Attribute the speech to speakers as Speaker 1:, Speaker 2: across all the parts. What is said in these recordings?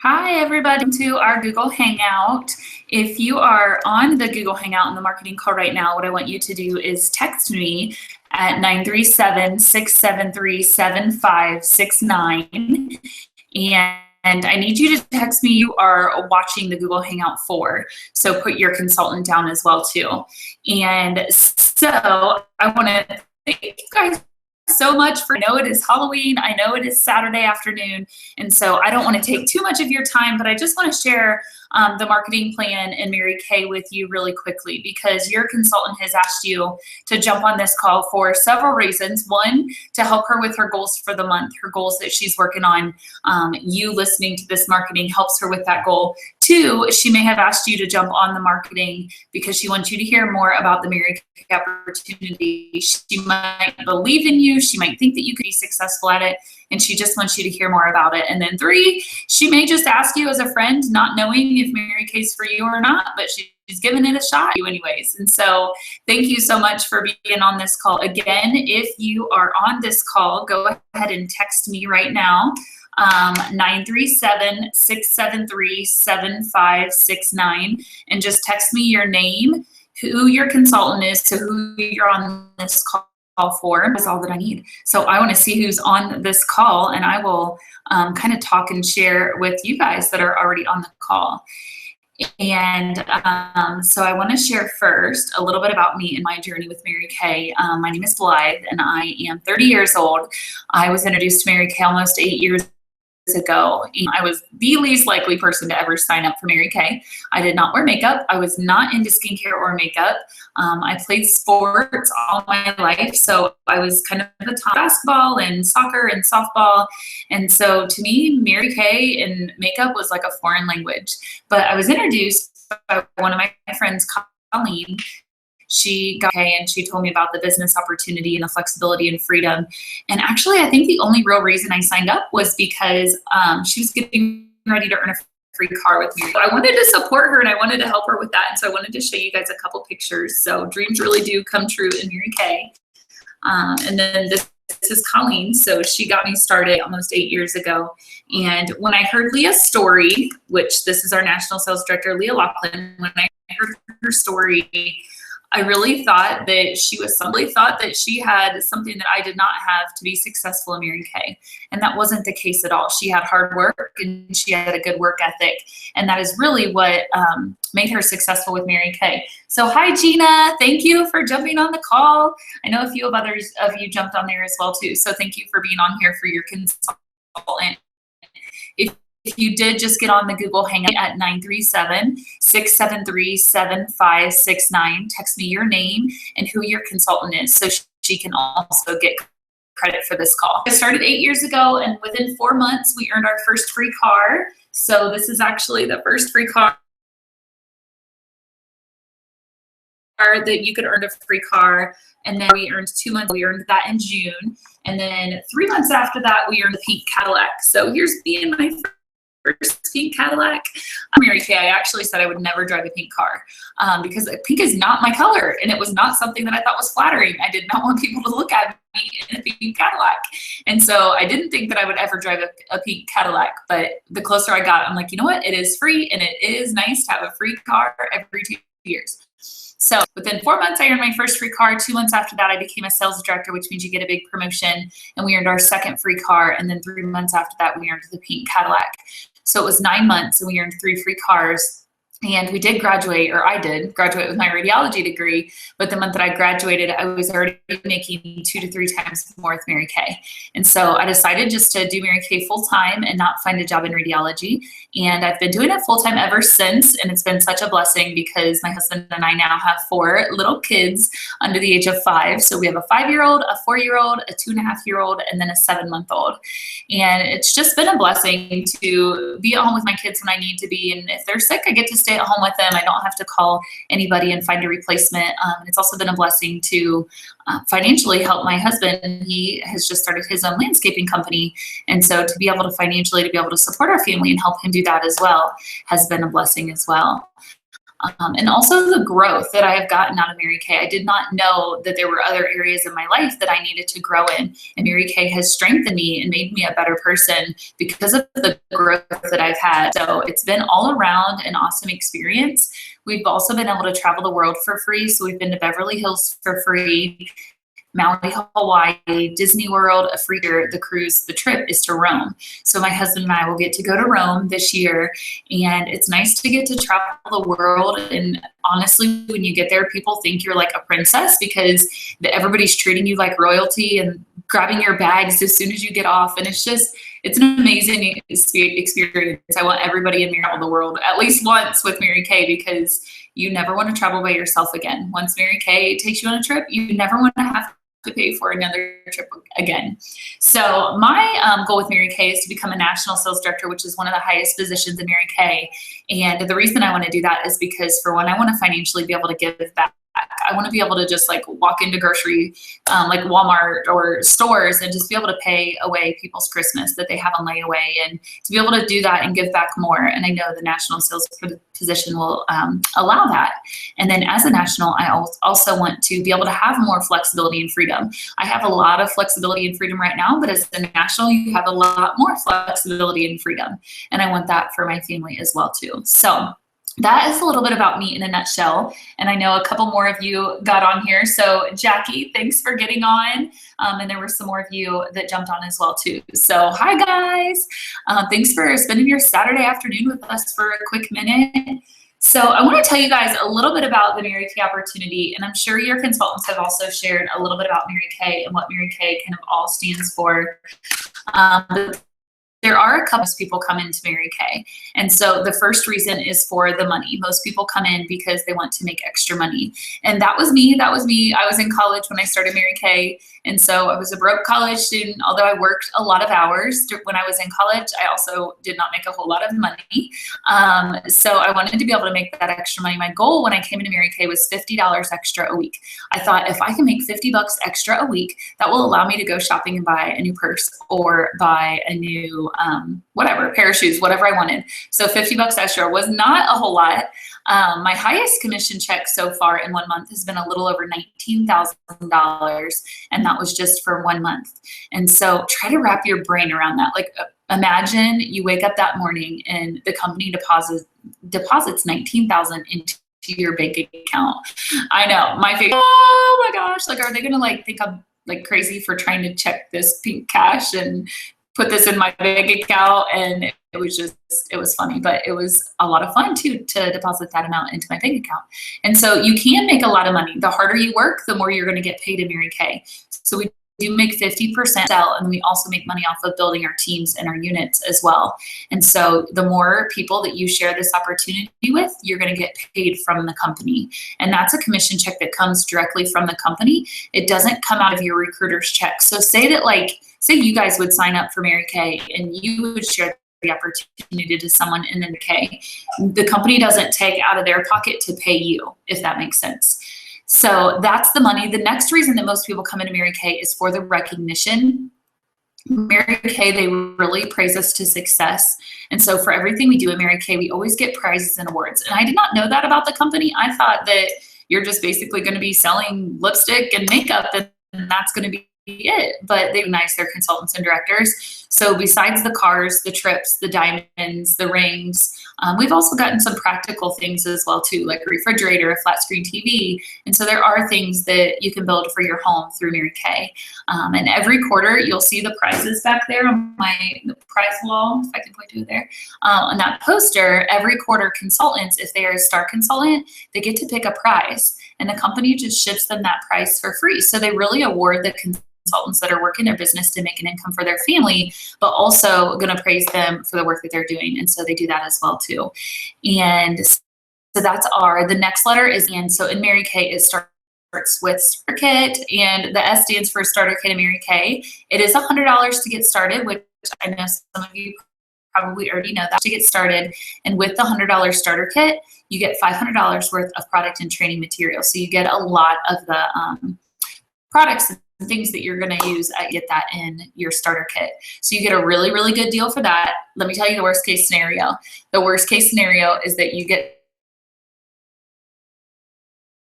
Speaker 1: Hi, everybody, to our Google Hangout. If you are on the Google Hangout in the marketing call right now, what I want you to do is text me at 937-673-7569. And I need you to text me you are watching the Google Hangout for. So put your consultant down as well, too. And so I want to thank you guys so much I know it is Halloween. I know it is Saturday afternoon. And so I don't want to take too much of your time, but I just want to share the marketing plan and Mary Kay with you really quickly because your consultant has asked you to jump on this call for several reasons. One, to help her with her goals for the month, her goals that she's working on. You listening to this marketing helps her with that goal. Two, she may have asked you to jump on the marketing because she wants you to hear more about the Mary Kay opportunity. She might believe in you. She might think that you could be successful at it, and she just wants you to hear more about it. And then three, she may just ask you as a friend, not knowing if Mary Kay's for you or not, but she's giving it a shot you anyways. And so thank you so much for being on this call. Again, if you are on this call, go ahead and text me right now. 937-673-7569, and just text me your name, who your consultant is, so who you're on this call for. That's all that I need. So I want to see who's on this call, and I will kind of talk and share with you guys that are already on the call. And so I want to share first a little bit about me and my journey with Mary Kay. My name is Blythe, and I am 30 years old. I was introduced to Mary Kay almost 8 years ago. I was the least likely person to ever sign up for Mary Kay. I did not wear makeup. I was not into skincare or makeup. I played sports all my life, so I was kind of the top basketball and soccer and softball. And so to me, Mary Kay and makeup was like a foreign language. But I was introduced by one of my friends, Colleen. She got Kay and she told me about the business opportunity and the flexibility and freedom. And actually, I think the only real reason I signed up was because she was getting ready to earn a free car with me. I wanted to support her and I wanted to help her with that. And so I wanted to show you guys a couple pictures. So dreams really do come true in Mary Kay. And then this is Colleen. So she got me started almost 8 years ago. And when I heard Leah's story, which this is our national sales director, Leah Laughlin, when I heard her story, I really thought that she had something that I did not have to be successful in Mary Kay. And that wasn't the case at all. She had hard work and she had a good work ethic. And that is really what made her successful with Mary Kay. So hi, Gina. Thank you for jumping on the call. I know a few of others of you jumped on there as well too. So thank you for being on here for your consultant. If you did, just get on the Google Hangout at 937-673-7569. Text me your name and who your consultant is so she can also get credit for this call. I started 8 years ago, and within 4 months, we earned our first free car. So this is actually the first free car that you could earn a free car. And then we earned 2 months. We earned that in June. And then 3 months after that, we earned a pink Cadillac. So here's being my first pink Cadillac. Mary Kay, I actually said I would never drive a pink car because pink is not my color, and it was not something that I thought was flattering. I did not want people to look at me in a pink Cadillac. And so I didn't think that I would ever drive a pink Cadillac, but the closer I got, I'm like, you know what? It is free, and it is nice to have a free car every 2 years. So within 4 months, I earned my first free car. 2 months after that, I became a sales director, which means you get a big promotion, and we earned our second free car. And then 3 months after that, we earned the pink Cadillac. So it was 9 months and we earned 3 free cars. And we did graduate, or I did graduate with my radiology degree, but the month that I graduated, I was already making 2 to 3 times more with Mary Kay. And so I decided just to do Mary Kay full time and not find a job in radiology. And I've been doing it full time ever since. And it's been such a blessing because my husband and I now have 4 little kids under the age of 5. So we have a 5-year-old, a 4-year-old, a 2.5-year-old, and then a 7-month-old. And it's just been a blessing to be at home with my kids when I need to be. And if they're sick, I get to stay at home with them. I don't have to call anybody and find a replacement. It's also been a blessing to financially help my husband. He has just started his own landscaping company. And so to be able to financially, to be able to support our family and help him do that as well has been a blessing as well. and also the growth that I have gotten out of Mary Kay. I did not know that there were other areas of my life that I needed to grow in, and Mary Kay has strengthened me and made me a better person because of the growth that I've had. So it's been all around an awesome experience. We've also been able to travel the world for free. So we've been to Beverly Hills for free, Maui, Hawaii, Disney World, a free year. The cruise, the trip is to Rome. So my husband and I will get to go to Rome this year, and it's nice to get to travel the world. And honestly, when you get there, people think you're like a princess because everybody's treating you like royalty and grabbing your bags as soon as you get off. And it's an amazing experience. I want everybody in the world at least once with Mary Kay, because you never want to travel by yourself again. Once Mary Kay takes you on a trip, you never want to have to pay for another trip again. So my goal with Mary Kay is to become a national sales director, which is one of the highest positions in Mary Kay. And the reason I want to do that is because, for one, I want to financially be able to give back. I want to be able to just like walk into grocery, like Walmart or stores, and just be able to pay away people's Christmas that they have on layaway, and to be able to do that and give back more. And I know the national sales position will allow that. And then as a national, I also want to be able to have more flexibility and freedom. I have a lot of flexibility and freedom right now, but as a national, you have a lot more flexibility and freedom. And I want that for my family as well too. So that is a little bit about me in a nutshell. And I know a couple more of you got on here. So Jackie, thanks for getting on. And there were some more of you that jumped on as well too. So hi guys. Thanks for spending your Saturday afternoon with us for a quick minute. So I want to tell you guys a little bit about the Mary Kay opportunity. And I'm sure your consultants have also shared a little bit about Mary Kay and what Mary Kay kind of all stands for. There are a couple of people come into Mary Kay. And so the first reason is for the money. Most people come in because they want to make extra money. And that was me. I was in college when I started Mary Kay. And so I was a broke college student. Although I worked a lot of hours when I was in college, I also did not make a whole lot of money. So I wanted to be able to make that extra money. My goal when I came into Mary Kay was $50 extra a week. I thought if I can make $50 extra a week, that will allow me to go shopping and buy a new purse or buy a new whatever, pair of shoes, whatever I wanted. So $50 extra was not a whole lot. My highest commission check so far in 1 month has been a little over $19,000, and that was just for 1 month. And so try to wrap your brain around that. Like, imagine you wake up that morning and the company deposits $19,000 into your bank account. I know, my face, oh my gosh, like, are they gonna like think I'm like crazy for trying to check this pink cash and put this in my bank account? And it was funny, but it was a lot of fun too to deposit that amount into my bank account. And so you can make a lot of money. The harder you work, the more you're going to get paid in Mary Kay. So we do make 50% sell, and we also make money off of building our teams and our units as well. And so the more people that you share this opportunity with, you're going to get paid from the company. And that's a commission check that comes directly from the company. It doesn't come out of your recruiter's check. So say you guys would sign up for Mary Kay and you would share the opportunity to someone in Mary Kay. The company doesn't take out of their pocket to pay you, if that makes sense. So that's the money. The next reason that most people come into Mary Kay is for the recognition. Mary Kay, they really praise us to success. And so for everything we do in Mary Kay, we always get prizes and awards. And I did not know that about the company. I thought that you're just basically going to be selling lipstick and makeup, and that's going to be it. But they recognize their consultants and directors. So besides the cars, the trips, the diamonds, the rings, we've also gotten some practical things as well too, like a refrigerator, a flat screen TV. And so there are things that you can build for your home through Mary Kay. And every quarter you'll see the prizes back there on the prize wall, if I can point to it there. On that poster, every quarter consultants, if they are a star consultant, they get to pick a prize, and the company just ships them that prize for free. So they really award the consultants that are working their business to make an income for their family, but also going to praise them for the work that they're doing. And so they do that as well too. And so that's R. The next letter is N. So in Mary Kay, it starts with Starter Kit, and the S stands for Starter Kit in Mary Kay. It is $100 to get started, which I know some of you probably already know that, to get started. And with the $100 Starter Kit, you get $500 worth of product and training material. So you get a lot of the products and things that you're going to use, get that in your starter kit. So you get a really, really good deal for that. Let me tell you the worst case scenario. The worst case scenario is that you get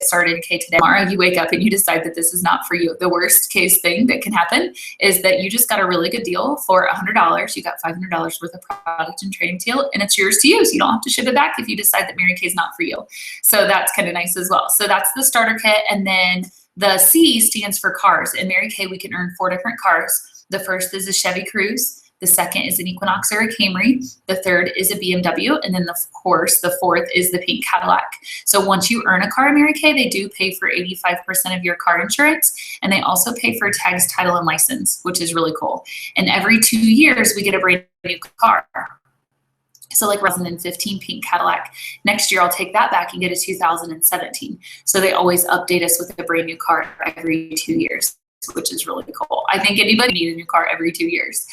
Speaker 1: started, okay, today, tomorrow you wake up and you decide that this is not for you. The worst case thing that can happen is that you just got a really good deal for $100. You got $500 worth of product and training deal, and it's yours to use. You don't have to ship it back if you decide that Mary Kay is not for you. So that's kind of nice as well. So that's the starter kit. And then the C stands for cars. In Mary Kay, we can earn 4 different cars. The first is a Chevy Cruze. The second is an Equinox or a Camry. The third is a BMW. And then, of course, the fourth is the pink Cadillac. So once you earn a car in Mary Kay, they do pay for 85% of your car insurance. And they also pay for tags, title, and license, which is really cool. And every 2 years, we get a brand new car. So like 2015 pink Cadillac. Next year, I'll take that back and get a 2017. So they always update us with a brand new car every 2 years, which is really cool. I think anybody needs a new car every 2 years.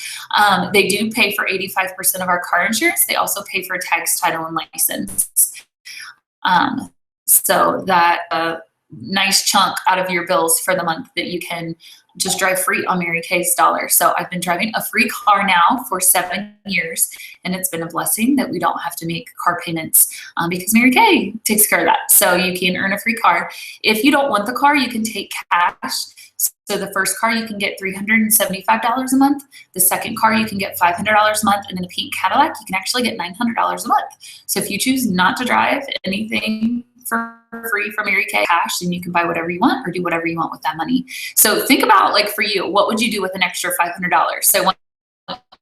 Speaker 1: They do pay for 85% of our car insurance. They also pay for tags, title, and license. So that nice chunk out of your bills for the month that you can just drive free on Mary Kay's dollar. So I've been driving a free car now for 7 years, and it's been a blessing that we don't have to make car payments because Mary Kay takes care of that. So you can earn a free car. If you don't want the car, you can take cash. So the first car, you can get $375 a month. The second car, you can get $500 a month. And then the pink Cadillac, you can actually get $900 a month. So if you choose not to drive anything for free from Mary Kay cash, and you can buy whatever you want or do whatever you want with that money. So think about, like, for you, what would you do with an extra $500? So I want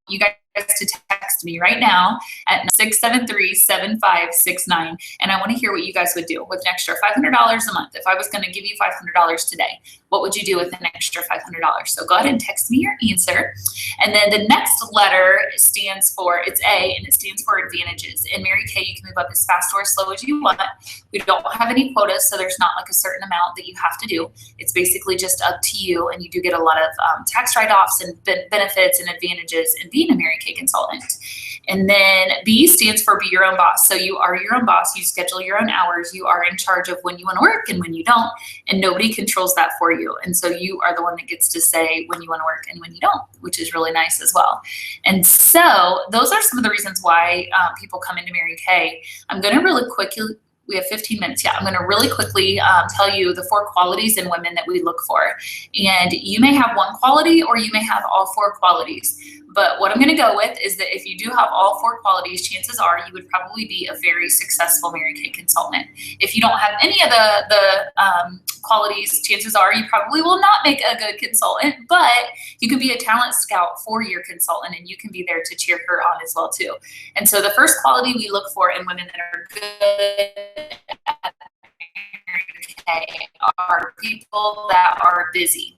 Speaker 1: you guys to text me right now at 673-7569, and I want to hear what you guys would do with an extra $500 a month. If I was going to give you $500 today, what would you do with an extra $500? So go ahead and text me your answer. And then the next letter stands for, it's A, and it stands for advantages. In Mary Kay, you can move up as fast or as slow as you want. We don't have any quotas, so there's not like a certain amount that you have to do. It's basically just up to you, and you do get a lot of tax write-offs and benefits and advantages in being a Mary Kay consultant. And then B stands for be your own boss. So you are your own boss. You schedule your own hours. You are in charge of when you want to work and when you don't, and nobody controls that for you. And so you are the one that gets to say when you want to work and when you don't, which is really nice as well. And so those are some of the reasons why people come into Mary Kay. I'm going to really quickly, we have 15 minutes. Yeah, I'm going to really quickly tell you the 4 qualities in women that we look for. And you may have one quality or you may have all 4 qualities. But what I'm going to go with is that if you do have all 4 qualities, chances are you would probably be a very successful Mary Kay consultant. If you don't have any of the qualities, chances are you probably will not make a good consultant, but you can be a talent scout for your consultant, and you can be there to cheer her on as well too. And so the first quality we look for in women that are good at Mary Kay are people that are busy.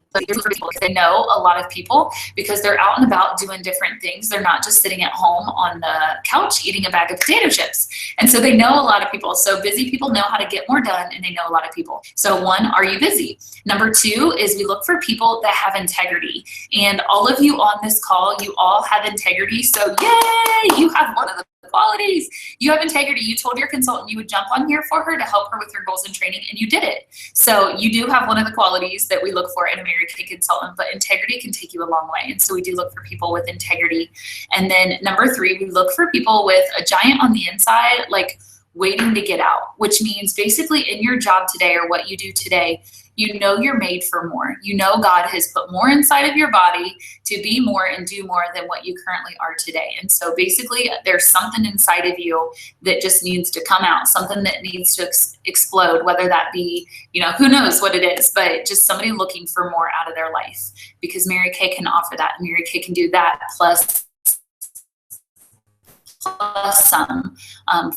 Speaker 1: They know a lot of people because they're out and about doing different things. They're not just sitting at home on the couch eating a bag of potato chips. And so they know a lot of people. So busy people know how to get more done, and they know a lot of people. So 1, are you busy? Number 2 is we look for people that have integrity. And all of you on this call, you all have integrity. So yay, you have one of the qualities. You have integrity. You told your consultant you would jump on here for her to help her with her goals and training, and you did it. So you do have one of the qualities that we look for in a Mary Kay consultant, but integrity can take you a long way. And so we do look for people with integrity. And then number 3, we look for people with a giant on the inside, like waiting to get out, which means basically in your job today or what you do today, you know you're made for more. You know God has put more inside of your body to be more and do more than what you currently are today. And so basically there's something inside of you that just needs to come out, something that needs to explode, whether that be, who knows what it is, but just somebody looking for more out of their life, because Mary Kay can offer that. Mary Kay can do that plus some.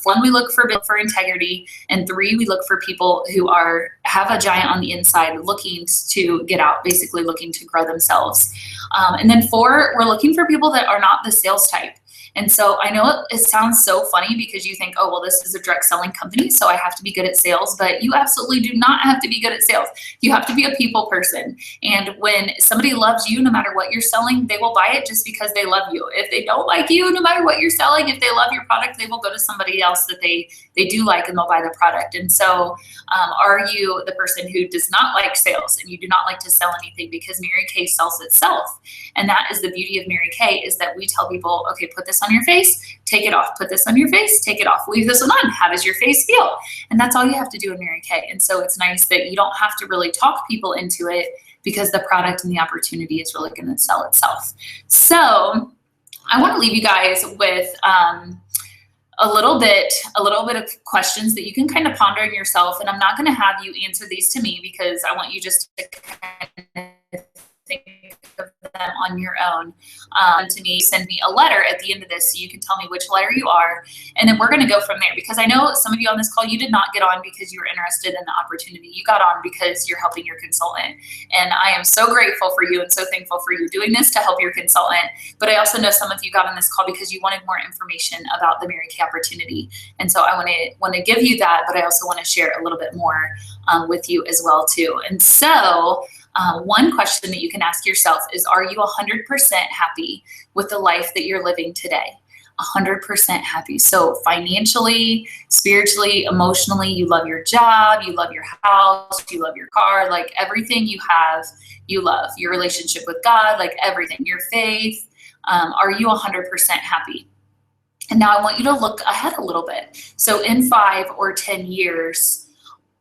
Speaker 1: 1, we look for integrity, and 3, we look for people who have a giant on the inside looking to get out, basically looking to grow themselves. And then 4, we're looking for people that are not the sales type. And so I know it sounds so funny because you think, oh, well, this is a direct selling company, so I have to be good at sales, but you absolutely do not have to be good at sales. You have to be a people person. And when somebody loves you, no matter what you're selling, they will buy it just because they love you. If they don't like you, no matter what you're selling, if they love your product, they will go to somebody else that they do like, and they'll buy the product. And so are you the person who does not like sales and you do not like to sell anything? Because Mary Kay sells itself. And that is the beauty of Mary Kay, is that we tell people, okay, put this on on your face, take it off. Put this on your face, take it off. Leave this one on. How does your face feel? And that's all you have to do in Mary Kay. And so it's nice that you don't have to really talk people into it because the product and the opportunity is really going to sell itself. So I want to leave you guys with a little bit of questions that you can kind of ponder in yourself. And I'm not going to have you answer these to me because I want you just to kind of think of them on your own. To me, send me a letter at the end of this so you can tell me which letter you are. And then we're going to go from there, because I know some of you on this call, you did not get on because you were interested in the opportunity. You got on because you're helping your consultant. And I am so grateful for you and so thankful for you doing this to help your consultant. But I also know some of you got on this call because you wanted more information about the Mary Kay opportunity. And so I want to give you that, but I also want to share a little bit more with you as well too. And so one question that you can ask yourself is, are you 100% happy with the life that you're living today? 100% happy. So financially, spiritually, emotionally, you love your job, you love your house, you love your car, like everything you have, you love your relationship with God, like everything, your faith. Are you 100% happy? And now I want you to look ahead a little bit. So in 5 or 10 years,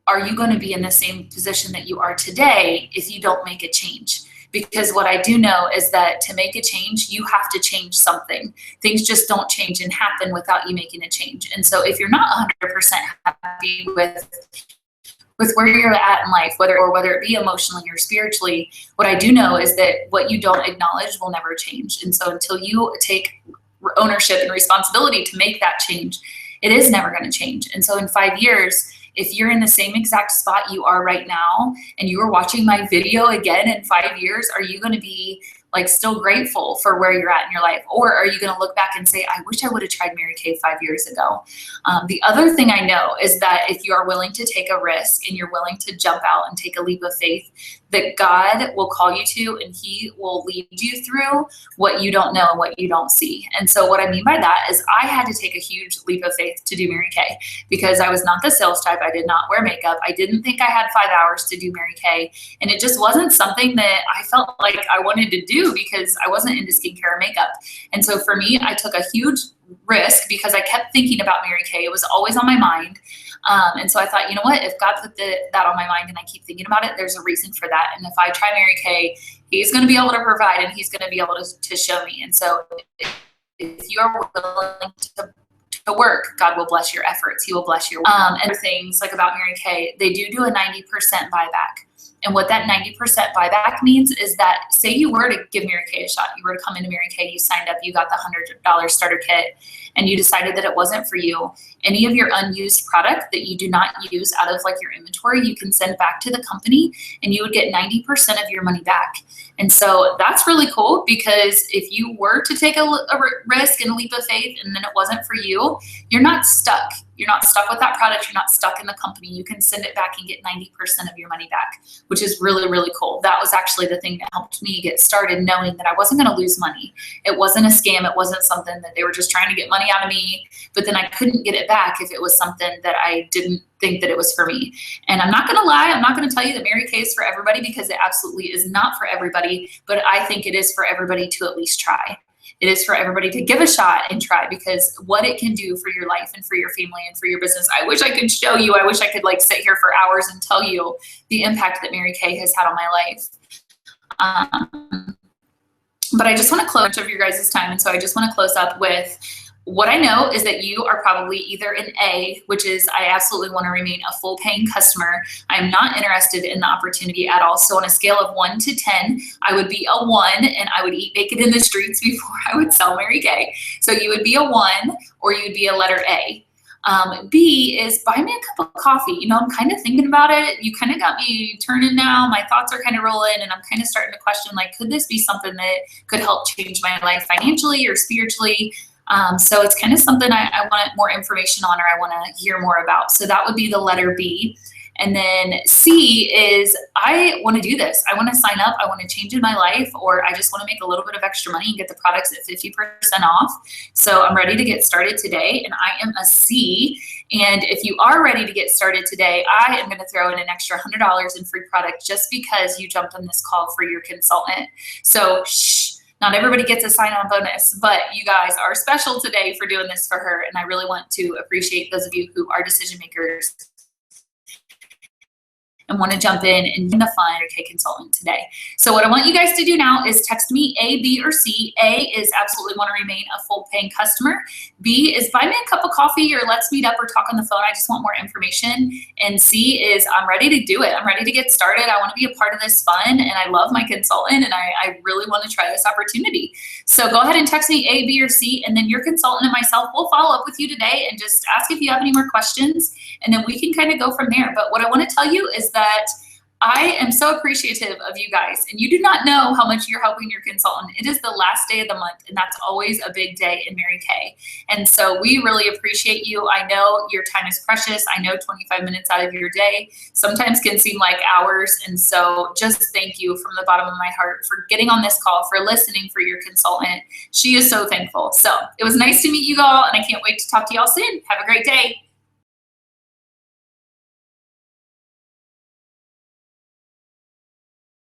Speaker 1: are you going to be in the same position that you are today if you don't make a change? Because what I do know is that to make a change, you have to change something. Things just don't change and happen without you making a change. And so if you're not 100% happy with where you're at in life, whether it be emotionally or spiritually, what I do know is that what you don't acknowledge will never change. And so until you take ownership and responsibility to make that change, it is never going to change. And so in 5 years, if you're in the same exact spot you are right now and you are watching my video again in 5 years, are you going to be like still grateful for where you're at in your life? Or are you going to look back and say, I wish I would have tried Mary Kay 5 years ago? The other thing I know is that if you are willing to take a risk and you're willing to jump out and take a leap of faith, that God will call you to, and he will lead you through what you don't know and what you don't see. And so what I mean by that is I had to take a huge leap of faith to do Mary Kay because I was not the sales type. I did not wear makeup. I didn't think I had 5 hours to do Mary Kay. And it just wasn't something that I felt like I wanted to do because I wasn't into skincare or makeup. And so for me, I took a huge risk because I kept thinking about Mary Kay. It was always on my mind. And so I thought, you know what, if God put that on my mind and I keep thinking about it, there's a reason for that. And if I try Mary Kay, he's going to be able to provide and he's going to be able to show me. And so if you are willing to work, God will bless your efforts. He will bless your and things like about Mary Kay, they do a 90% buyback. And what that 90% buyback means is that say you were to give Mary Kay a shot, you were to come into Mary Kay, you signed up, you got the $100 starter kit, and you decided that it wasn't for you. Any of your unused product that you do not use out of like your inventory, you can send back to the company and you would get 90% of your money back. And so that's really cool because if you were to take a risk and a leap of faith and then it wasn't for you, you're not stuck. You're not stuck with that product. You're not stuck in the company. You can send it back and get 90% of your money back, which is really, really cool. That was actually the thing that helped me get started, knowing that I wasn't going to lose money. It wasn't a scam. It wasn't something that they were just trying to get money out of me, but then I couldn't get it back if it was something that I didn't think that it was for me. And I'm not going to lie. I'm not going to tell you that Mary Kay is for everybody because it absolutely is not for everybody, but I think it is for everybody to at least try. It is for everybody to give a shot and try because what it can do for your life and for your family and for your business. I wish I could show you. I wish I could like sit here for hours and tell you the impact that Mary Kay has had on my life. But I just want to close of your guys' time. And so I just want to close up with what I know is that you are probably either an A, which is I absolutely want to remain a full paying customer. I'm not interested in the opportunity at all. So on a scale of 1 to 10, I would be a 1 and I would eat bacon in the streets before I would sell Mary Kay. So you would be a 1 or you'd be a letter A. B is buy me a cup of coffee. You know, I'm kind of thinking about it. You kind of got me turning now. My thoughts are kind of rolling and I'm kind of starting to question, like, could this be something that could help change my life financially or spiritually? So it's kind of something I want more information on or I want to hear more about. So that would be the letter B. And then C is I want to do this. I want to sign up. I want to change in my life, or I just want to make a little bit of extra money and get the products at 50% off. So I'm ready to get started today and I am a C. And if you are ready to get started today, I am going to throw in an extra $100 in free product just because you jumped on this call for your consultant. So shh. Not everybody gets a sign-on bonus, but you guys are special today for doing this for her. And I really want to appreciate those of you who are decision makers and want to jump in and be the fun 100K consultant today. So what I want you guys to do now is text me A, B, or C. A is absolutely want to remain a full paying customer. B is buy me a cup of coffee or let's meet up or talk on the phone. I just want more information. And C is I'm ready to do it. I'm ready to get started. I want to be a part of this fun and I love my consultant and I really want to try this opportunity. So go ahead and text me A, B, or C, and then your consultant and myself will follow up with you today and just ask if you have any more questions, and then we can kind of go from there. But what I want to tell you is that I am so appreciative of you guys, and you do not know how much you're helping your consultant. It is the last day of the month, and that's always a big day in Mary Kay. And so we really appreciate you. I know your time is precious. I know 25 minutes out of your day sometimes can seem like hours. And so just thank you from the bottom of my heart for getting on this call, for listening for your consultant. She is so thankful. So it was nice to meet you all, and I can't wait to talk to y'all soon. Have a great day.